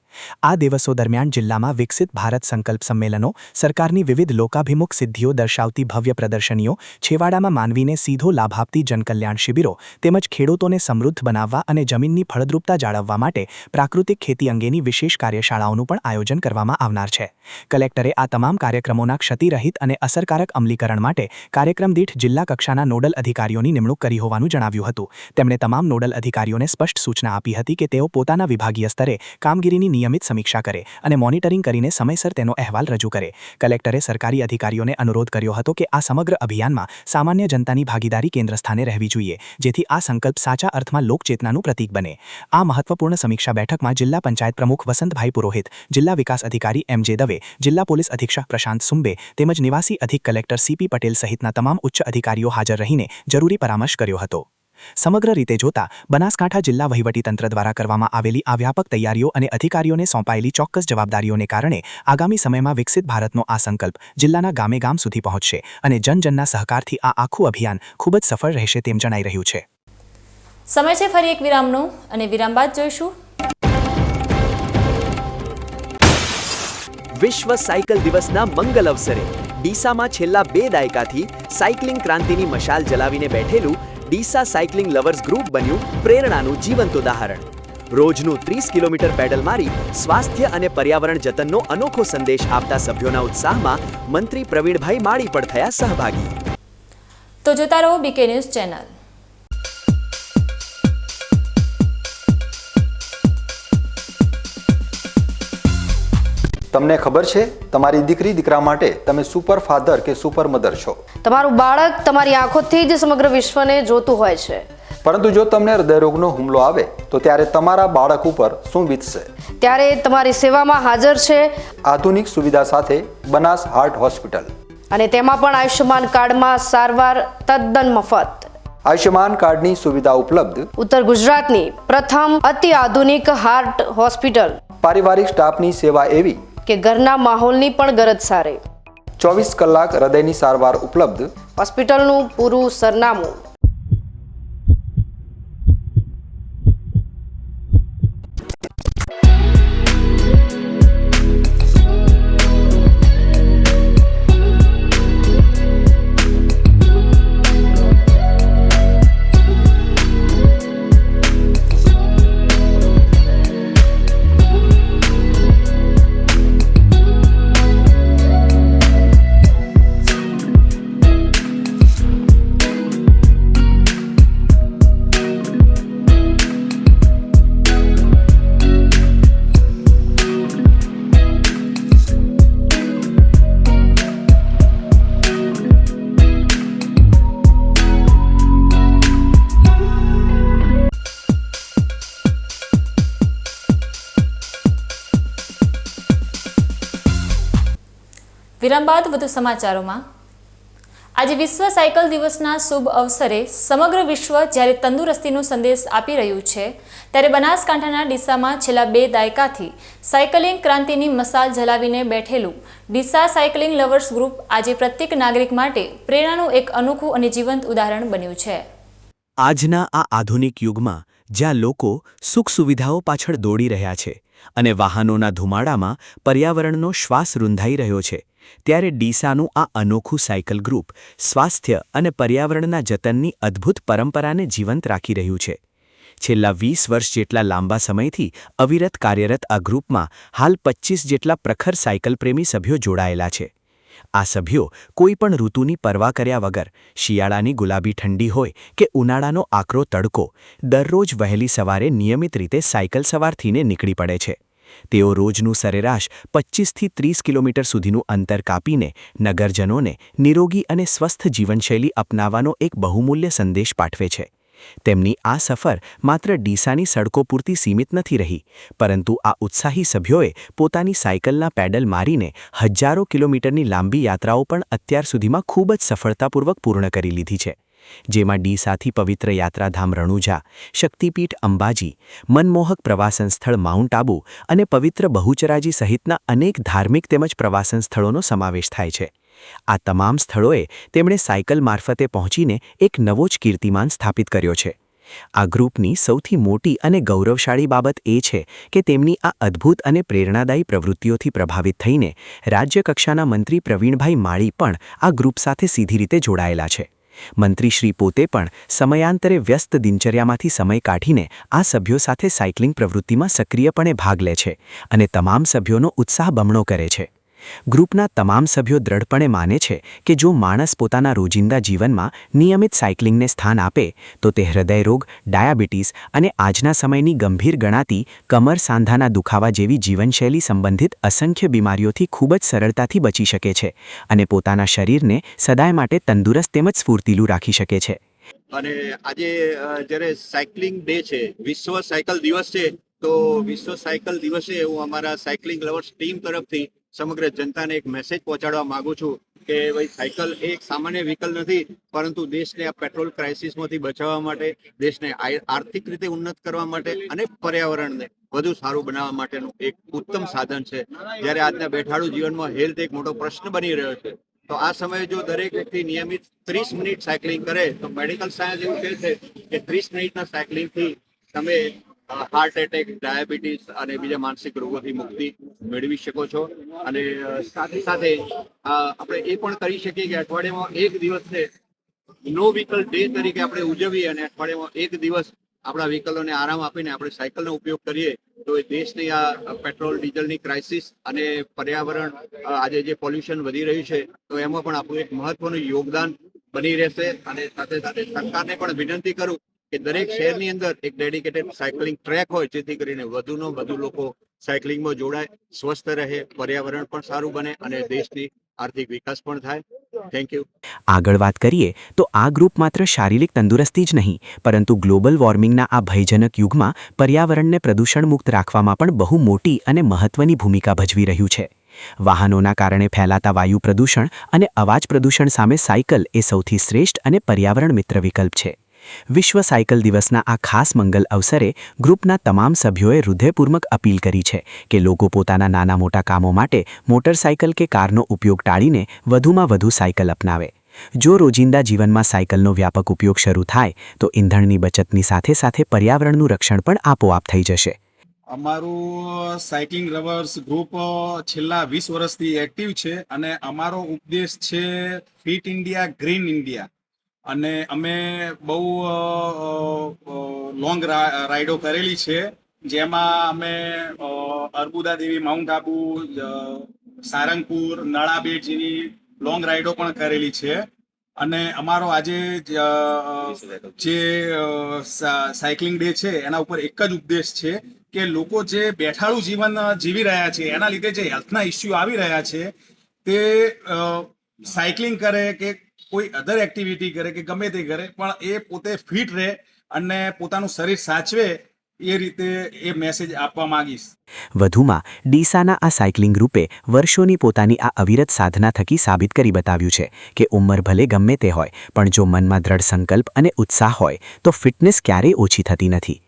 આ દિવસો દરમિયાન જિલ્લામાં વિકસિત ભારત સંકલ્પ સંમેલનો, સરકારની વિવિધ લોકાભિમુખ સિદ્ધિઓ દર્શાવતી ભવ્ય પ્રદર્શનીઓ, છેવાડામાં માનવીને સીધો લાભ આપતી જનકલ્યાણ શિબિરો તેમજ ખેડૂતોને સમૃદ્ધ બનાવવા અને જમીનની ફળદ્રુપતા જાળવવા માટે પ્રાકૃતિક ખેતી અંગેની વિશેષ કાર્યશાળાઓનું પણ આયોજન કરવામાં આવનાર છે. કલેક્ટરે આ તમામ કાર્યક્રમોના ક્ષતિરહિત અને અસરકારક અમલીકરણ માટે કાર્યક્રમ દીઠ જિલ્લા કક્ષાના નોડલ અધિકારીઓની નિમણૂક કરી હોવાનું જણાવ્યું હતું. તેમણે તમામ નોડલ અધિકારીઓને સ્પષ્ટ સૂચના આપી હતી કે તેઓ પોતાના વિભાગીય સ્તરે કામગીરીની નિયમિત સમીક્ષા કરે અને મોનિટરિંગ કરીને સમયસર તેનો અહેવાલ રજૂ કરે. કલેક્ટરે સરકારી અધિકારીઓને અનુરોધ કર્યો હતો કે આ સમગ્ર અભિયાનમાં સામાન્ય જનતાની ભાગીદારી કેન્દ્ર સ્થાને રહેવી જોઈએ, જેથી આ સંકલ્પ સાચા અર્થમાં લોકચેતનાનું પ્રતીક બને. આ મહત્વપૂર્ણ સમીક્ષા બેઠકમાં જિલ્લા પંચાયત પ્રમુખ વસંતભાઈ પુરોહિત, જિલ્લા વિકાસ અધિકારી MJ દવે, જિલ્લા પોલીસ અધિક્ષક પ્રશાંત સુંબે તેમજ નિવાસી અધિક કલેક્ટર CP પટેલ સહિતના તમામ ઉચ્ચ અધિકારીઓ હાજર રહીને જરૂરી પરામર્શ કર્યો હતો. સમગ્ર રીતે જોતા બનાસકાંઠા જિલ્લા વહીવટીતંત્ર દ્વારા કરવામાં આવેલી આ વ્યાપક તૈયારીઓ અને અધિકારીઓને સોંપાયેલી ચોક્કસ જવાબદારીઓને કારણે આગામી સમયમાં વિકસિત ભારતનો આ સંકલ્પ જિલ્લાના ગામે ગામ સુધી પહોંચશે અને જનજનના સહકારથી આ આખું અભિયાન ખૂબ જ સફળ રહેશે તેમ જણાઈ રહ્યું છે. સમય છે ફરી એક વિરામનો અને વિરામ બાદ જોઈશું વિશ્વ સાયકલ દિવસના મંગલ અવસરે ડીસામાં છેલ્લા 2 દાયકાથી સાયકલિંગ ક્રાંતિની મશાલ જલાવીને બેઠેલું ડીસા સાયકલિંગ લવર્સ ગ્રુપ બન્યું પ્રેરણાનું જીવંત ઉદાહરણ. રોજનું 30 કિલોમીટર પેડલ મારી સ્વાસ્થ્ય અને પર્યાવરણ જતનનો અનોખો સંદેશ આપતા સભ્યોના ઉત્સાહમાં મંત્રી પ્રવીણભાઈ માળી પણ થયા સહભાગી. તો જોતા રહો BK ન્યૂઝ ચેનલ. તમને ખબર છે તમારી દીકરી દીકરા માટે તમે સુપર ફાધર કે સુપર મધર છો. તમારું બાળક તમારી આંખોથી જ સમગ્ર વિશ્વને જોતું હોય છે. પરંતુ જો તમને હૃદયરોગનો હુમલો આવે તો ત્યારે તમારા બાળક ઉપર શું વીતશે? ત્યારે તમારી સેવામાં હાજર છે આધુનિક સુવિધા સાથે બનાસ હાર્ટ હોસ્પિટલ, અને તેમાં પણ આયુષ્યમાન કાર્ડમાં સારવાર તદ્દન મફત. આયુષ્યમાન કાર્ડની સુવિધા ઉપલબ્ધ ઉત્તર ગુજરાતની પ્રથમ અતિ આધુનિક હાર્ટ હોસ્પિટલ. પારિવારિક સ્ટાફની સેવા એવી કે ઘરના માહોલની પણ ગરજ સારે. 24 કલાક હૃદયની સારવાર ઉપલબ્ધ. હોસ્પિટલનું પૂરું સરનામું. વિરામ બાદ વધુ સમાચારોમાં. આજે વિશ્વ સાયકલ દિવસના શુભ અવસરે સમગ્ર વિશ્વ જ્યારે તંદુરસ્તીનો સંદેશ આપી રહ્યું છે, ત્યારે બનાસકાંઠાના ડીસામાં છેલ્લા 2 દાયકાથી સાયકલિંગ ક્રાંતિની મશાલ જલાવીને બેઠેલું ડીસા સાયકલિંગ લવર્સ ગ્રુપ આજે પ્રત્યેક નાગરિક માટે પ્રેરણાનું એક અનોખું અને જીવંત ઉદાહરણ બન્યું છે. આજના આ આધુનિક યુગમાં જ્યાં લોકો સુખ સુવિધાઓ પાછળ દોડી રહ્યા છે અને વાહનોના ધુમાડામાં પર્યાવરણનો શ્વાસ રૂંધાઈ રહ્યો છે, ત્યારે ડીસાનું આ અનોખું સાયકલ ગ્રુપ સ્વાસ્થ્ય અને પર્યાવરણના જતનની અદ્ભુત પરંપરાને જીવંત રાખી રહ્યું છે. છેલ્લા 20 વર્ષ જેટલા લાંબા સમયથી અવિરત કાર્યરત આ ગ્રુપમાં હાલ 25 જેટલા પ્રખર સાયકલ પ્રેમી સભ્યો જોડાયેલા છે. આ સભ્યો કોઈપણ ઋતુની પરવા કર્યા વગર, શિયાળાની ગુલાબી ઠંડી હોય કે ઉનાળાનો આકરો તડકો, દરરોજ વહેલી સવારે નિયમિત રીતે સાયકલ સવાર થઈને નીકળી પડે છે. તેઓ રોજનું સરેરાશ 25થી 30 કિલોમીટર સુધીનું અંતર કાપીને નગરજનોને નિરોગી અને સ્વસ્થ જીવનશૈલી અપનાવવાનો એક બહુમૂલ્ય સંદેશ પાઠવે છે. તેમની આ સફર માત્ર ડીસાની સડકો પૂરતી સીમિત નથી રહી, પરંતુ આ ઉત્સાહી સભ્યોએ પોતાની સાયકલના પેડલ મારીને હજારો કિલોમીટરની લાંબી યાત્રાઓ પણ અત્યાર સુધીમાં ખૂબ જ સફળતાપૂર્વક પૂર્ણ કરી લીધી છે. જેમાં ડીસાથી પવિત્ર યાત્રાધામ રણુજા, શક્તિપીઠ અંબાજી, મનમોહક પ્રવાસન સ્થળ માઉન્ટ આબુ અને પવિત્ર બહુચરાજી સહિતના અનેક ધાર્મિક તેમજ પ્રવાસન સ્થળોનો સમાવેશ થાય છે. આ તમામ સ્થળોએ તેમણે સાયકલ મારફતે પહોંચીને એક નવો જ કીર્તિમાન સ્થાપિત કર્યો છે. આ ગ્રુપની સૌથી મોટી અને ગૌરવશાળી બાબત એ છે કે તેમની આ અદ્ભુત અને પ્રેરણાદાયી પ્રવૃત્તિઓથી પ્રભાવિત થઈને રાજ્યકક્ષાના મંત્રી પ્રવીણભાઈ માળી પણ આ ગ્રુપ સાથે સીધી રીતે જોડાયેલા છે. મંત્રીશ્રી પોતે પણ સમયાંતરે વ્યસ્ત દિનચર્યામાંથી સમય કાઢીને આ સભ્યો સાથે સાયકલિંગ પ્રવૃત્તિમાં સક્રિયપણે ભાગ લે છે અને તમામ સભ્યોનો ઉત્સાહ બમણો કરે છે. ગ્રુપના તમામ સભ્યો દ્રઢપણે માને છે કે જો માણસ પોતાના રોજિંદા જીવનમાં નિયમિત સાયકલિંગને સ્થાન આપે તો તે હૃદયરોગ, ડાયાબિટીસ અને આજના સમયની ગંભીર ગણાતી કમર સાંધાના દુખાવા જેવી જીવનશૈલી સંબંધિત અસંખ્ય બીમારીઓથી ખૂબ જ સરળતાથી બચી શકે છે અને પોતાના શરીરને સદાય માટે તંદુરસ્ત તેમજ સ્ફૂર્તિલું રાખી શકે છે. અને આજે જ્યારે સાયકલિંગ ડે છે, વિશ્વ સાયકલ દિવસ છે, તો વિશ્વ સાયકલ દિવસે હું અમારા સાયકલિંગ લવર્સ ટીમ તરફથી સમગ્ર જનતાને એક મેસેજ પહોંચાડવા માંગુ છું કે ભાઈ, સાયકલ એક સામાન્ય વ્હીકલ નથી, પરંતુ દેશને આ પેટ્રોલ ક્રાઇસિસમાંથી બચાવવા માટે, દેશને આર્થિક રીતે ઉન્નત કરવા માટે અને પર્યાવરણને વધુ સારું બનાવવા માટેનું એક ઉત્તમ સાધન છે. જ્યારે આજના બેઠાડુ જીવનમાં હેલ્થ એક મોટો પ્રશ્ન બની રહ્યો છે, તો આ સમયે જો દરેક વ્યક્તિ નિયમિત 30 મિનિટ સાયકલિંગ કરે તો મેડિકલ સાયન્સ એવું કહે છે કે 30 મિનિટના સાયકલિંગથી તમે હાર્ટ એટેક, ડાયાબિટીસ અને બીજા માનસિક રોગોથી મુક્તિ મેળવી શકો છો. અને સાથે સાથે આપણે એ પણ કરી શકીએ કે અઠવાડિયામાં એક દિવસને નો વ્હીકલ ડે તરીકે આપણે ઉજવીએ અને અઠવાડિયામાં એક દિવસ આપણા વ્હીકલોને આરામ આપીને આપણે સાયકલનો ઉપયોગ કરીએ તો એ દેશની આ પેટ્રોલ ડીઝલની ક્રાઇસિસ અને પર્યાવરણ આજે જે પોલ્યુશન વધી રહ્યું છે તો એમાં પણ આપણું એક મહત્વનું યોગદાન બની રહેશે. અને સાથે સાથે સરકારને પણ વિનંતી કરું કે દરેક શહેરની અંદર એક ડેડિકેટેડ સાયકલિંગ ટ્રેક હોય, જેથી કરીને વધુનો વધુ લોકો સાયકલિંગમાં જોડાય, સ્વસ્થ રહે, પર્યાવરણ પણ સારું બને અને દેશની આર્થિક વિકાસ પણ થાય. Thank you. આગળ વાત કરીએ તો આ ગ્રુપ માત્ર શારીરિક તંદુરસ્તી જ નહીં, પરંતુ ગ્લોબલ વોર્મિંગના આ ભયજનક યુગમાં પર્યાવરણને પ્રદૂષણ મુક્ત રાખવામાં પણ બહુ મોટી અને મહત્વની ભૂમિકા ભજવી રહ્યું છે. વાહનોના કારણે ફેલાતા વાયુ પ્રદૂષણ અને અવાજ પ્રદૂષણ સામે સાયકલ એ સૌથી શ્રેષ્ઠ અને પર્યાવરણ મિત્ર વિકલ્પ છે. વિશ્વ સાયકલ દિવસના આ ખાસ મંગલ અવસરે ગ્રુપના તમામ સભ્યોએ હૃદયપૂર્વક અપીલ કરી છે કે લોકો પોતાના નાના મોટા કામો માટે મોટરસાયકલ કે કારનો ઉપયોગ ટાળીને વધુમાં વધુ સાયકલ અપનાવે. જો રોજિંદા જીવનમાં સાયકલનો વ્યાપક ઉપયોગ શરૂ થાય તો ઇંધણની બચતની સાથે સાથે પર્યાવરણનું રક્ષણ પણ આપોઆપ થઈ જશે. અમારું સાયકલિંગ લવર્સ ગ્રુપ છેલ્લા 20 વર્ષથી એક્ટિવ છે અને અમારો ઉપદેશ છે ફિટ ઇન્ડિયા, ગ્રીન ઇન્ડિયા. અને અમે બહુ લોંગ રાઇડો કરેલી છે, જેમાં અમે અર્બુદા દેવી, માઉન્ટ આબુ, સારંગપુર, નળાબેટ જેવી લોંગ રાઇડો પણ કરેલી છે. અને અમારો આજે જે સાયકલિંગ ડે છે એના ઉપર એક જ ઉપદેશ છે કે લોકો જે બેઠાડું જીવન જીવી રહ્યા છે, એના લીધે જે હેલ્થના ઇસ્યુ આવી રહ્યા છે, તે સાયકલિંગ કરે કે કોઈ અધર એક્ટિવિટી કરે કે ગમે તે કરે, પણ એ પોતે ફિટ રહે અને પોતાનું શરીર સાચવે, એ રીતે એ મેસેજ આપવા માંગીશ. વધુમાં ડીસાના આ સાયકલિંગ ગ્રુપે વર્ષોની પોતાની આ અવિરત સાધના થકી સાબિત કરી બતાવ્યું છે કે ઉંમર ભલે ગમે તે હોય, પણ જો મનમાં દ્રઢ સંકલ્પ અને ઉત્સાહ હોય તો ફિટનેસ ક્યારેય ઓછી થતી નથી.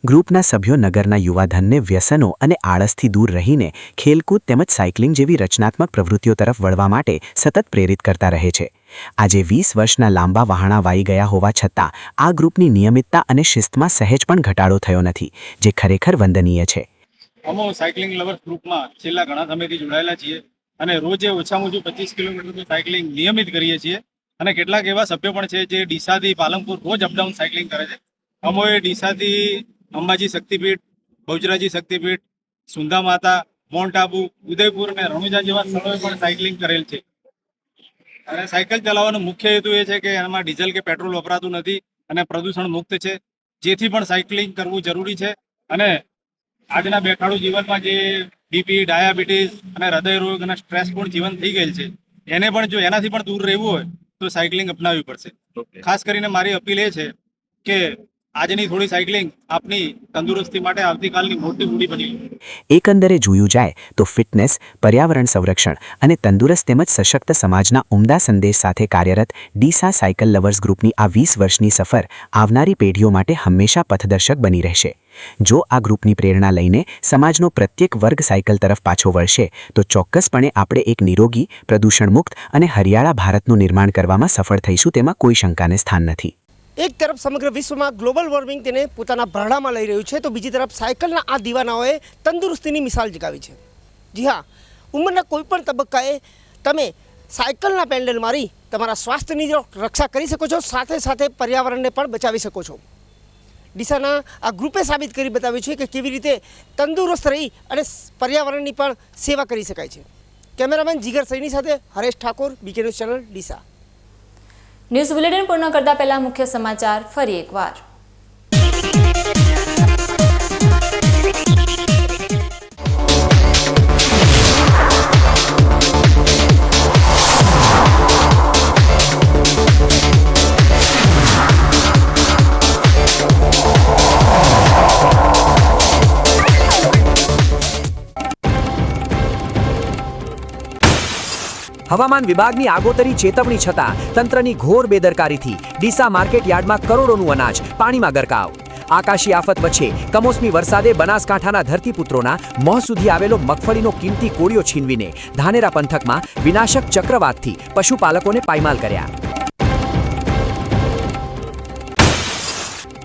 ગ્રુપના સભ્યો નગરના યુવાધનને વ્યસનો અને આળસથી દૂર રહીને ખેલકૂદ તેમજ સાયકલિંગ જેવી રચનાત્મક પ્રવૃત્તિઓ તરફ વળવા માટે સતત પ્રેરિત કરતા રહે છે. આજે 20 વર્ષના લાંબા વહાણા વાઈ ગયા હોવા છતાં આ ગ્રુપની નિયમિતતા અને શિસ્તમાં સહેજ પણ ઘટાડો થયો નથી, જે ખરેખર વંદનીય છે. અમે સાયકલિંગ લવર્સ ગ્રુપમાં છેલ્લા ઘણા સમયથી જોડાયેલા છીએ અને રોજે ઓછામાં ઓછું 25 કિલોમીટર તો સાયકલિંગ નિયમિત કરીએ છીએ. અને કેટલાક એવા સભ્યો પણ છે જે ડીસાથી પાલનપુર રોજ અપડાઉન સાયકલિંગ કરે છે. અમોએ ડીસાથી અંબાજી શક્તિપીઠ, બહુચરાજી શક્તિપીઠ, સુંદા માતા, માઉન્ટ આબુ, ઉદયપુર અને રણુજા જેવા સ્થળોએ પણ સાયકલિંગ કરેલ છે. અને સાયકલ ચલાવવાનો મુખ્ય હેતુ એ છે કે એમાં ડીઝલ કે પેટ્રોલ વપરાતું નથી અને પ્રદૂષણ મુક્ત છે, જેથી પણ સાયકલિંગ કરવું જરૂરી છે. અને આજના બેઠાડું જીવનમાં જે બીપી, ડાયાબિટીસ અને હૃદયરોગ અને સ્ટ્રેસપૂર્ણ જીવન થઈ ગયેલ છે, એને પણ જો એનાથી પણ દૂર રહેવું હોય તો સાયકલિંગ અપનાવવી પડશે. ખાસ કરીને મારી અપીલ એ છે કે આજની થોડી સાયકલિંગ આપની તંદુરસ્તી માટે આવતીકાલની મોટી મૂડી બની. એકંદરે જોયું જાય તો ફિટનેસ, પર્યાવરણ સંરક્ષણ અને તંદુરસ્ત તેમજ સશક્ત સમાજના ઉમદા સંદેશ સાથે કાર્યરત ડીસા સાયકલ લવર્સ ગ્રુપની આ 20 વર્ષની સફર આવનારી પેઢીઓ માટે હંમેશા પથદર્શક બની રહેશે. જો આ ગ્રુપની પ્રેરણા લઈને સમાજનો પ્રત્યેક વર્ગ સાયકલ તરફ પાછો વળશે તો ચોક્કસપણે આપણે એક નિરોગી, પ્રદૂષણમુક્ત અને હરિયાળા ભારતનું નિર્માણ કરવામાં સફળ થઈશું, તેમાં કોઈ શંકાને સ્થાન નથી. એક તરફ સમગ્ર વિશ્વમાં ગ્લોબલ વોર્મિંગ તેને પોતાના ભરડામાં લઈ રહ્યું છે, તો બીજી તરફ સાયકલના આ દીવાનાઓએ તંદુરસ્તીની મિસાલ જગાવી છે. જી હા, ઉંમરના કોઈપણ તબક્કાએ તમે સાયકલના પેન્ડલ મારી તમારા સ્વાસ્થ્યની રક્ષા કરી શકો છો, સાથે સાથે પર્યાવરણને પણ બચાવી શકો છો. ડીસાના આ ગ્રુપે સાબિત કરી બતાવ્યું છે કે કેવી રીતે તંદુરસ્ત રહી અને પર્યાવરણની પણ સેવા કરી શકાય છે. કેમેરામેન જીગર સૈની સાથે Haresh Thakor, BK news channel, Deesa. News bulletin પૂર્ણ કરતા પહેલા મુખ્ય સમાચાર ફરી એકવાર. હવામાન વિભાગની આગોતરી ચેતવણી છતાં તંત્રની ઘોર બેદરકારીથી ડીસા માર્કેટ યાર્ડમાં કરોડોનું અનાજ પાણીમાં ગરકાવ. આકાશી આફત વચ્ચે કમોસમી વરસાદે બનાસકાંઠાના ધરતીપુત્રોના મોં સુધી આવેલો મગફળીનો કિંમતી કોળિયો છીનવીને ધાનેરા પંથકમાં વિનાશક ચક્રવાતથી પશુપાલકોને પાયમાલ કર્યા.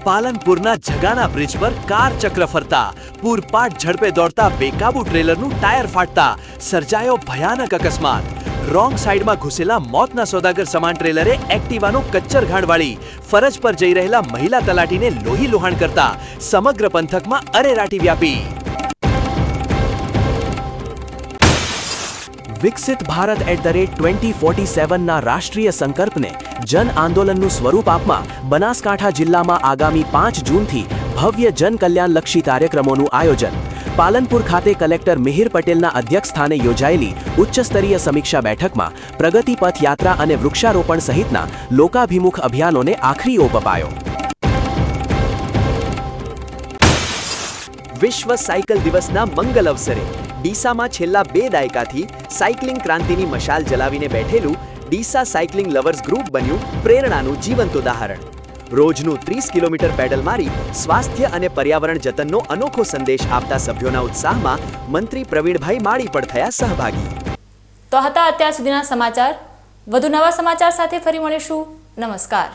પાલનપુરના જગાના બ્રિજ પર કાર ચક્ર ફરતા, પૂરપાટ ઝડપે દોડતા બેકાબુ ટ્રેલરનું ટાયર ફાટતા સર્જાયો ભયાનક અકસ્માત. રોંગ સાઈડમાં ઘૂસેલા મોતના સોદાગર સમાન ટ્રેલરે એક્ટિવાનો કચ્ચર ઘાણવાળી ફરજ પર જઈ રહેલા મહિલા તલાટીને લોહી લુહાણ કરતા સમગ્ર પંથકમાં અરેરાટી વ્યાપી. વિકસિત ભારત @2047ના રાષ્ટ્રીય સંકલ્પને જન આંદોલનનું સ્વરૂપ આપવા બનાસકાંઠા જિલ્લામાં આગામી 5 જૂનથી ભવ્ય જનકલ્યાણલક્ષી કાર્યક્રમોનું આયોજન. પાલનપુર ખાતે કલેક્ટર મિહિર પટેલના અધ્યક્ષસ્થાને યોજાયેલી ઉચ્ચસ્તરીય સમીક્ષા બેઠકમાં પ્રગતિ પથ યાત્રા અને વૃક્ષારોપણ સહિતના લોકાભિમુખ અભિયાનોને આખરી ઓપ અપાયો. વિશ્વ સાયકલ દિવસના મંગલ અવસરે ડીસામાં છેલ્લા 2 દાયકાથી સાયકલિંગ ક્રાંતિની મશાલ જલાવીને બેઠેલું ડીસા સાયકલિંગ લવર્સ ગ્રુપ બન્યું પ્રેરણાનું જીવંત ઉદાહરણ. રોજનું 30 કિલોમીટર પેડલ મારી સ્વાસ્થ્ય અને પર્યાવરણ જતનનો અનોખો સંદેશ આપતા સભ્યોના ઉત્સાહમાં મંત્રી પ્રવીણભાઈ માળી પણ થયા સહભાગી. તો હતા અત્યાર સુધીના સમાચાર. વધુ નવા સમાચાર સાથે ફરી મળીશું. નમસ્કાર.